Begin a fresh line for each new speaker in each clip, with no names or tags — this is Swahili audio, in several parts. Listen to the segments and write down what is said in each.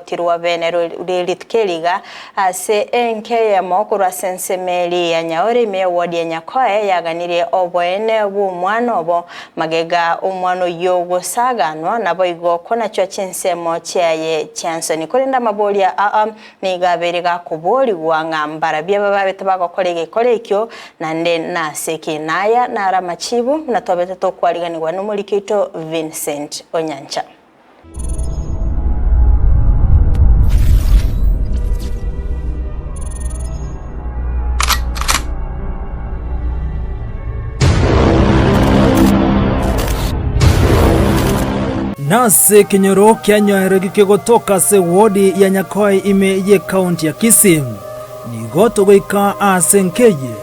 rigotirwa bene ritkeliga ase nkeyemo kurwa sensemeli ya nyaore me wodi ya nyakoe yaganirie obwene bw'umwana obo magega umwana yo gusaganwa nabo igoko nacho chinsemo chiaye nsoni kurinda mabolia nigaberega kubori gwangambara bya baba betabagokorege korekyo nande naseki naya nara machibu natobete to kwaliganirwa n'umulikito Vincent Onyancha.
Nase Ekerero Ki'obosibore se wodi ya Nyakoe ime ye county ya Kisii nigoto goika asenkeye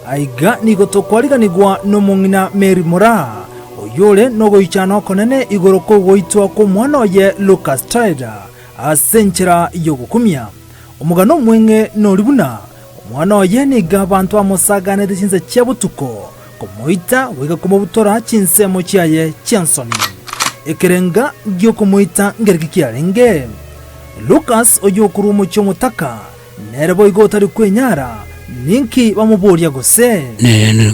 aiga nigoto kwariganirwa n'omung'ina Mary Mora oyole nogoichana konene igoroko goitwa ko mwana oye Lucas Trader asenchera yogukumia omugano mwenge noribuna omwana oye niga abantu amosagane dechinze chiabutuko komoita wiga kobutorwa chinsemo chiaye nsoni ekerenga gyokomoita ngergikiarenge Lucas oyokuru mucho mutaka nerebo igotari kwenyara ninki bamuboria gose
ne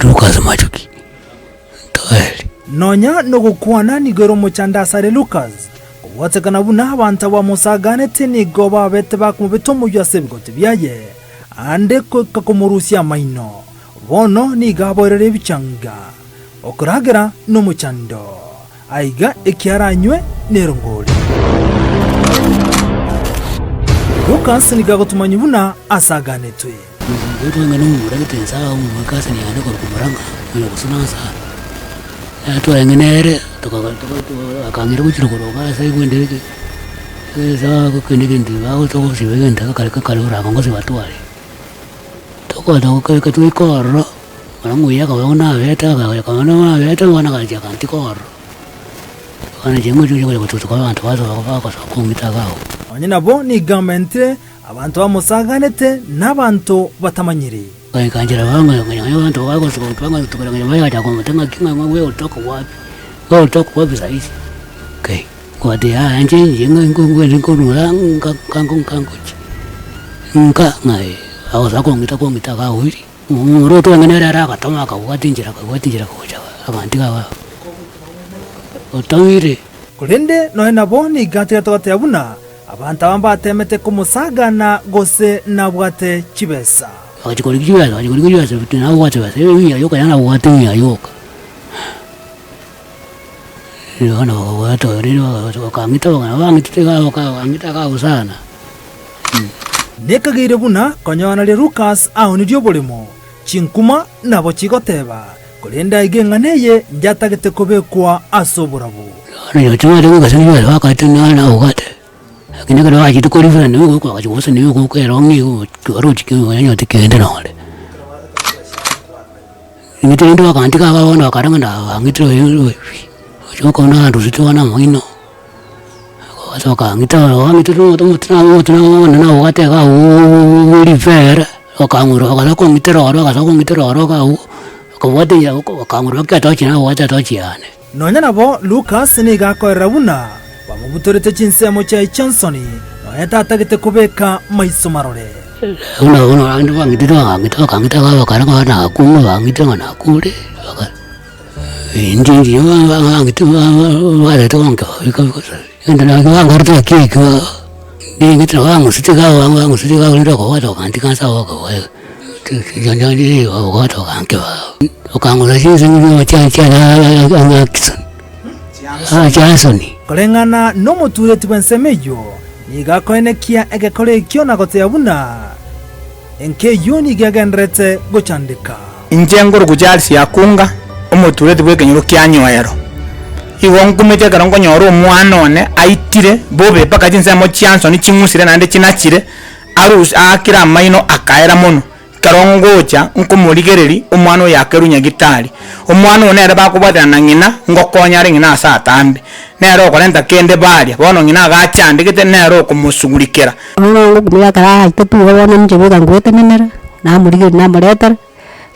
Lucas machuki toeli
nonya nogukwana nigero muchandasare Lucas watekana buna abantu bamosagane tini goba bete bakumubetomo yasebigote byaye ande ko kakomorusia maino bono nigaborere bichanga okuragera no muchando aiga ekiaranywe nerongoli Lucas nigagotumanya buna asaganetwe
ngano muragitenza umukasa ni ane kwa kumuranga mwe kusunasa ato engenere akangira kuchirukoroka sai kwendeke za kukenegende bawo to sibegenda kale ura ngo sibatwale toko tuikoro marangu yaka wana beta kana beta wana kaja kantikoro ana jengo juje kututuka abantu bazo bakwa kumitagaho
onyina bo ni gamente abantu bamusaganete n'abantu batamanyiri
kanjira banga abantu bako tukanga tukalanga maya ta kwa tanga kinga mwe utoko wapi saisi okay kwa de anje yenga ngongwe kangochi nka ngai awo ngita ka wiri muroto ngene ra katama ka watinjira koja abandika ba otawire
kulende nohena bo ni gatira tote abuna abantu abambatemete kumusagana gose nabwate chibesa
akachikolikiwa bitina wate base yoka yana wate yoka yana wate wakangita wakangita usana
nekagire buna konyona le Lucas aoni dio bolemo chinkuma nabo chigoteba kulenda igenganeye njatagete kobekwa asoburabu
ana chuma de ngase ni wakati na wakati kine kana wachi tukori fana ni ko wachi wose ni ko erongi ko rochi ko yanyo tikende nole ngito ndo akandika baona akaranga na ngito yo choko na ndo sitwana mwino ko soka ngito to na wate ka uri fera okanguro akako ngitero ka ko wate ya ko akanguro ka to china wate to chiane
nonya nabo Lucas ni gakorera buna bamubutorete chinsemo cha nsoni noyeta atagete kubeka maiso marore
una andu bangitiro kangita ka karanga na kumu bangitiro na kule injinji bangitiro wale to ngka ikakosa ndana ngarta kiko ngitiro wangusitika ulira ko wato kantika sawa ko janjani wato kankewa okangula chinsenyo cha nsoni
kolengana no mutureti bwensemeyo nigakoenekia egekorekyo nagotea buna enkeyo nigagendrete gochandika
injengoro kujalsi yakunga umutureti bwekenyoro kyanyoero iwongumete karongo nyoro omwana one aitire bobe paka chinsemo nsoni chingusire nande chinachire arus akira maino akaera mono karongocha nkumurigereri omwana yakerunya gitari omwana one era bakubata na ngina ngokonya ringina asa tambe nero kolenta kende balia bono ngina gachandikete nero kumusugurikera
ngo kumya kara itetu bono njebe kangwete nenera na murigeri na muretara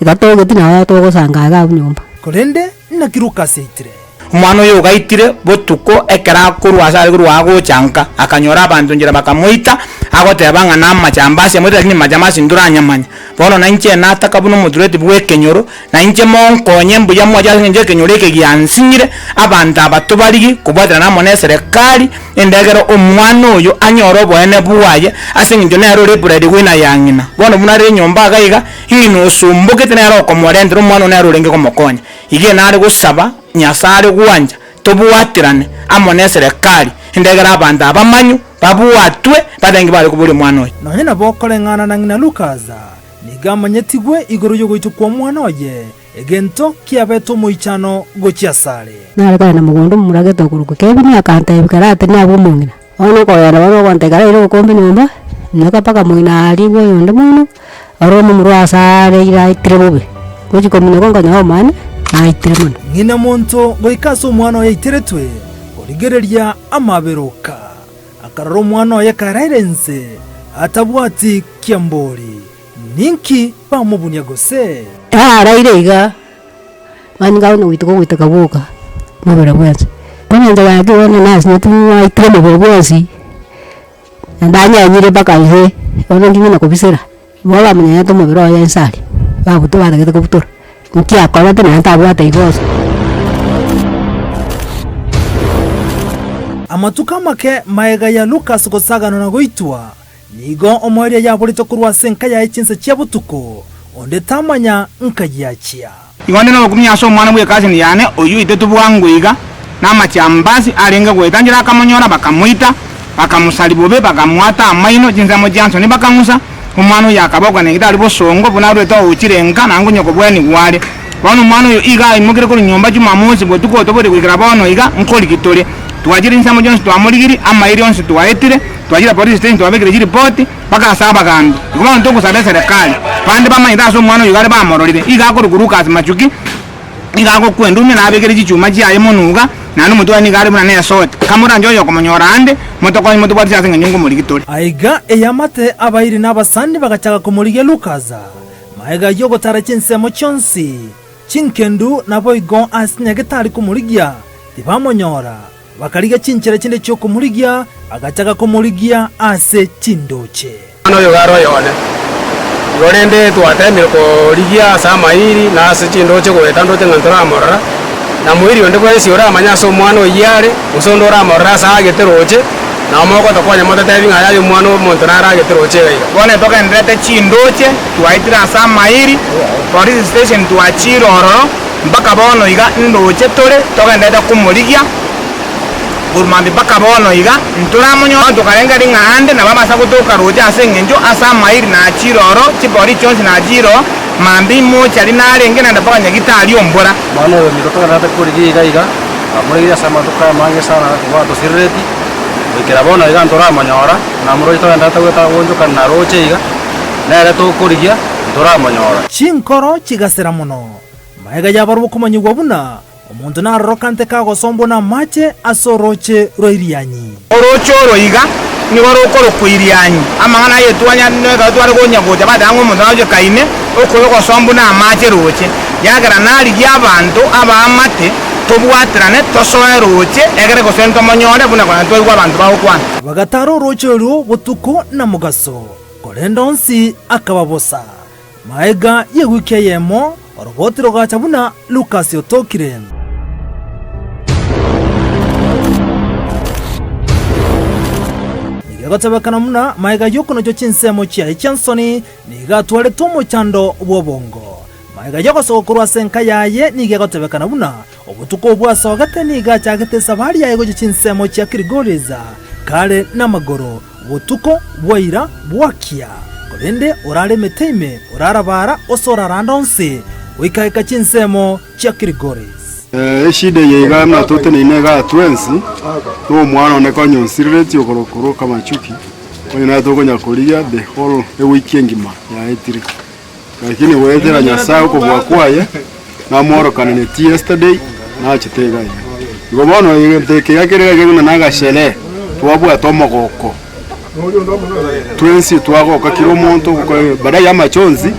itato gete na to gosanga ga nyumba
kolende na kiruka seitire
umwana oyo gaitire botuko ekera kurwasa kurwago chanka akanyora abantu njira bakamuita agoteba ngana amachambasi amwita lakini majamasi nduranyamanya bono na inche nataka buno mudureti bwekenyoro na inche monkonye mbuya mwaja nje kenyoreke gyansingire abantu abatubaligi kubwatira na mone serikali endegero omwana oyo anyoro bwene buwaye asinginjo nero rebredi wina yangina bono bunare nyomba gaiga hino sumbuke tenero komorendro omwana nero renge komokonya ige nare gusaba nyasare gwanja tobuwatirane amone serikali endegera abantu abamanyu babuwatwe badengi bali kubuli mwana oyo
nonye nabokoreng'ana na ng'ina Lukaza nigamanyetigwe iguru yogoitu kwa mwana oye egento kiabeto moichano gochiasare
nareka na mugondo murageta kuruko kebini akanta ibikarate na bumungina ono koyana bano kwantegara iro kombi nyumba naka paka moina aliwe yonde muno aro murwasare ira itrebobe gochi komino konga nyaho mane na itremon
ng'ina monto goikaso mwana oye iteretwe origereria amaberoka akararo mwana oye karairense atabwati kiambori ninki bamubunya gose
rairega manyinga ono witoko witaka buka mabera bwase bana nda yake wana nasi netu itremo bwasi ndanya nyire baka ihe ono ngina kubisera baba manya to mabera ya nsali babuto bada gete kobutora nki akora tena ntabwata igose
amatuka make maega ya Lucas gosagano na goitwa nigo omoria ya bolito kurwa senka ya ichinse chia butuko onde tamanya nkagia chia
igonde no kumya so mwana bwe kazi ni yane oyu itetu bwangwiga na machambasi arenga gwetangira akamonyora bakamuita bakamusalibobe bakamwata amaino chinsemo cha nsoni bakamusa umwana yakabogwa ne gitali bosongo buna rweto uchirenga nangu nyoko bweni wale bano umwana yo iga imugire ko nyomba cyumamusi botuko tobore kwikira bono iga nkoli kitole twajira insamo jonse twamuligiri amairi onse twaetire twajira police station twabegere report baka saba gandi kuma ntoko sabe serikali bande bamanyita so mwana yugare bamororire iga ko ruguruka machuki iga ko kwendumye nabegere cyuma cyaye monuga nanu mutwa ni gari munane yasote kamura njoyo komonyora ande mutoko ni mutwa cyasenga nyungu muri gitore
aiga eyamate abairi n'abasandi bagachaka kumurige Lukaza maega yogo tara chinsemo chonsi chinkendu nabo igo asinyagitari kumurigia tibamonyora bakariga chinchera chinde cyo kumurigia agachaka kumurigia ase chindoche
ano yo garo yone gorende twateme ko rigia sama iri na ase chindoche ko etandoche ngantora amorra na muiri onde ko esi ora manya so mwana oyare usondo ora amorra sa ageteroche na moko to kwanya mota tavi ngaya yo mwana montonara ageteroche gaiga
bone toka ndete chindoche twaitira sama iri police station twachiro oro mpaka bono iga ndoche tore toka ndete kumurigia urmambi baka bono iga nturamunyo tukarenga ringande na baba sakutoka roje asengenjo asa mairi na chiroro chipori chonsi na jiro mambi mocha linarenge na ndapaka nyagitali ombora
mano yo mitoka nata kurigi iga amuri ya sama toka mange sana kwa to sirreti ikira bono iga nturamanyora na muro to ndata gweta wonjo kana roche iga na era to kurigia nturamanyora
chinkoro chigasera muno maega yabaruko kumanyigwa buna omuntu narorokante kagosombo na mache asoroche roirianyi
orocho roiga ni warokoro kuirianyi amangana yetwanya nega twari gonya goja badango omuntu aje kaine okoro gosombo na mache roche yagara nali yabantu abamate tobwatirane tosoe roche egere gosento monyore buna kwa ntwa abantu baho kwana
bagataro roche ru butuko na mugaso korendonsi akababosa maega yeguke yemo orobotiro gacha buna Lucas yotokire nigatebekana muna maega yokono jo chinsemo chia nsoni nigatware tomo chando bwobongo maega yogoso kurwa senka yaye nigatebekana buna obutuko bwaso gate nigacha gate sabari yaye go chinsemo chia kirigoriza kale na magoro butuko bwaira bwakia korende orare meteime orarabara osora randonse wikaika chinsemo chia kirigoriza
eshide yega na tote ne nega twensi to mwana ne konyo nsireti okorokoro kama chuki kwenye na togo nyakolia the whole weekend ma ya etiri lakini wetera nyasao ko bwakwaye na moro kanene yesterday na chitega igo bono yegenteke yakere gena naga shele twabwa tomogoko twensi twago kakiro monto baada ya machonzi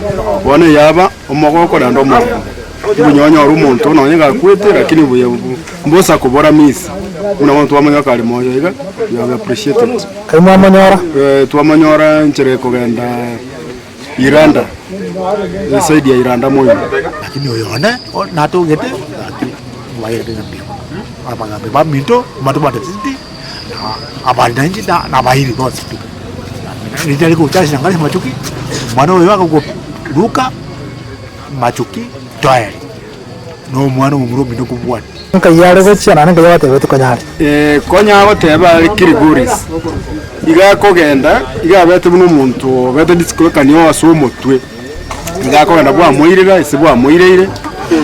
wane yaba omogoko na ndomo bunyonya orumonto no nyanga kwete lakini buye mbosa kubora misi una muntu wamanya kali moyo iga ya appreciate
Kaimu amanyora
twamanyora nchere kugenda Iranda zaidi ya Iranda moyo
lakini oyone nato gete waye dengan bio apa ngabe bamito matubata titi abali nanji na bahiri bos ni dari ko chasi ngali machuki mwana oyo ako luka machuki toyari no mwana umuro bindo kubwani
nka yare gochi ana nka yate betu kanyari
konya goteba kiriguris iga kogenda iga bete buno muntu bete disiko kanyo aso mutwe iga kogenda bwa moirira isibwa moireire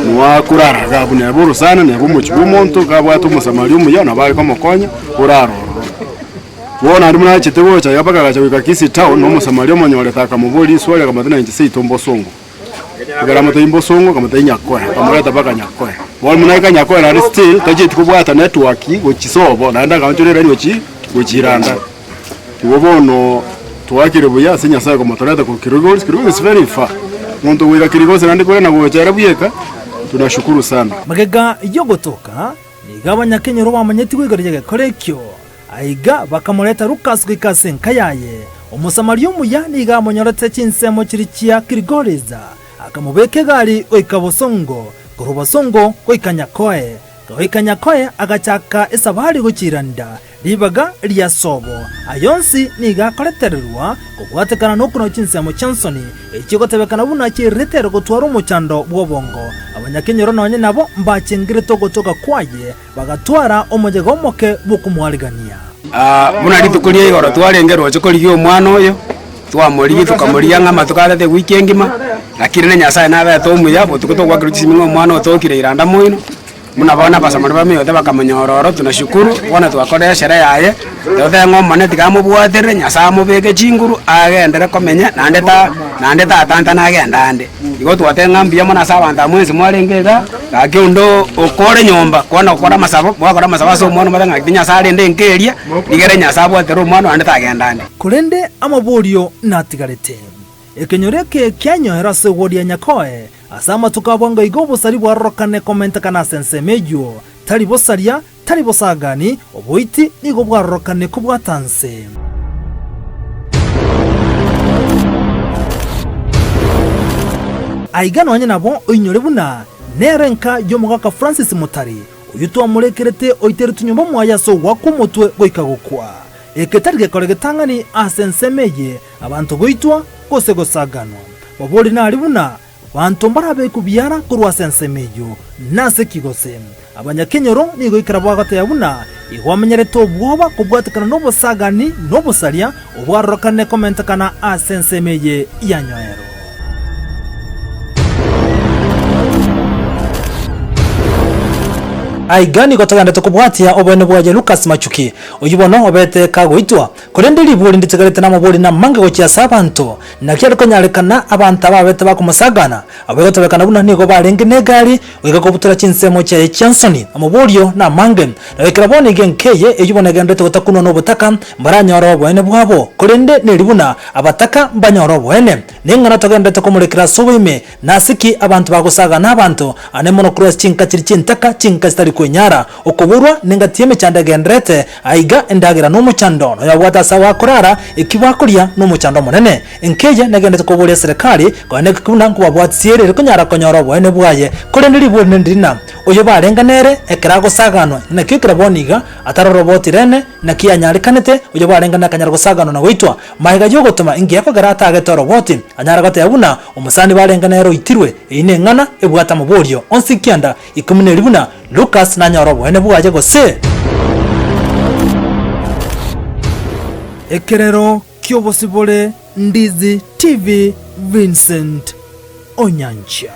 nwa kuraraga bune buru sana ne bumuchi bumuntu kabwatu musamali umuyana bali komokonya uraro wona ndi muna chitego cha yapaka gacha wika Kisii town no musamali omonyore taka mubuli swali kama 96 tombo songo igara moto imbo songo kama nyakora kamureta baka nyakora wona munaika nyakora na still tajiti kubwata network gochisobo naenda kanchurera nyochi gochiranda tubono twakire buya sinya sayo kama toreta ku Kirigos is very far muntu wika Kirigos nandi kore na gochera buyeka tunashukuru sana
magega yogotoka nigabanya Kenya roba manyeti kwigarije korekyo aiga bakamureta Lucas kwikase nkayaye omusamali omuyani igamonyorete chinsemo kiri chia Kirigoriza akamubeke gari oikabosongo gorobosongo oikanyakoe oikanyakoe agachaka esabari gochiranda libaga lya sobo ayonsi niga koletererwa kugwatekana nokuno chinsemo chansoni ekigotebekana buna chiretero gotwara omuchando bwobongo abanyakenyero nonye nabo mbachengire togotoka kwaye bagatwara omojego omoke bukumwaligania
muna ritukuria igoro twarengerwo chikorigia omwana oyo twamorigi tukamoria ng'ama tukarete wiki engima lakini ne nyasaye nabe tomuya botuko togwakira chimingo omwana otokire Iranda moino muna bona basamari bamiyote bakamanyororo tunashukuru bona twakore sherehe yaye tothe ng'omane tikamubwatere nyasaye mubeke chinguru agendere komenya nande tatanta nagenda ande igo twate ng'ambia mona sabanta mwezi mwarengega kakiondo okore nyomba kwana okora masabo mwakora masabo so mwana matanga nyasaye ende nkeria igere nyasaye bwatere omwana ande tagenda ande
kurende amaburio natigarete ekenyoreke kyanyohera se wodia nyakoe asama tukabwanga igobosari bwarokane komenta kana sensemejo tali bosaria tali bosagani oboiti nigo bwarokane kubwatanse aigano wanye nabo oinyore buna nerenka yomugaka Francis Mutari uyutwa murekerete oiteri tunyumba mwaya so wakumutwe goikagukwa eketari gekore getangani asensemeje abantu goitwa kose gosagano baboli nali buna bantu mbarabe kubyara kurwa sensemejo nase kigose abanyakenyero nigo ikarabwagate yabuna igwamenyerete obwoba kubwatekana nobosagani nobosaria obwarokane komenta kana asensemeje yanyoero aigani gotaganda tukubwatia obene bwaje Lucas Machuki oyibono obete kagoitwa kurende libuli nditegarete na mabuli na mange gochya sabanto na kyari konyarekana abantu ababete bakumusagana abegotebekana buna nigo barenge negari wega kobutora chinsemo cha chansoni amabulio na mange na wekera bone genkeye eyibona gendete gotakuno no butaka mbaranyoro bwene bwabo kurende nelibuna abataka mbanyoro bwene ningana togendete komurekera sobime nasiki abantu bagusagana abantu anemono cross chinka chintaka chinka stari kwenyara okuburwa ningatieme chanda gendrete aiga endagira no muchando no yabwata sawa kurara ikibakuria no muchando munene enkeje nagendete koburia serikali kone kuna kubabwatsiere rikunyara konyoro bwene bwaye kurendiri bwene ndina oyo barenganere ekirago sagano na kikira boniga ataro roboti rene na kianyarikanete oyo barengana kanyara gusagano na goitwa maiga yogotuma ingi yako garata ageto roboti anyara gote yabuna umusani barenganero itirwe ine ngana ebwata muburio onsikianda ikumune libuna Lucas na nyorobo ene bwaje gose Ekerero Ki'obosibore Ndizi TV Vincent Onyancha.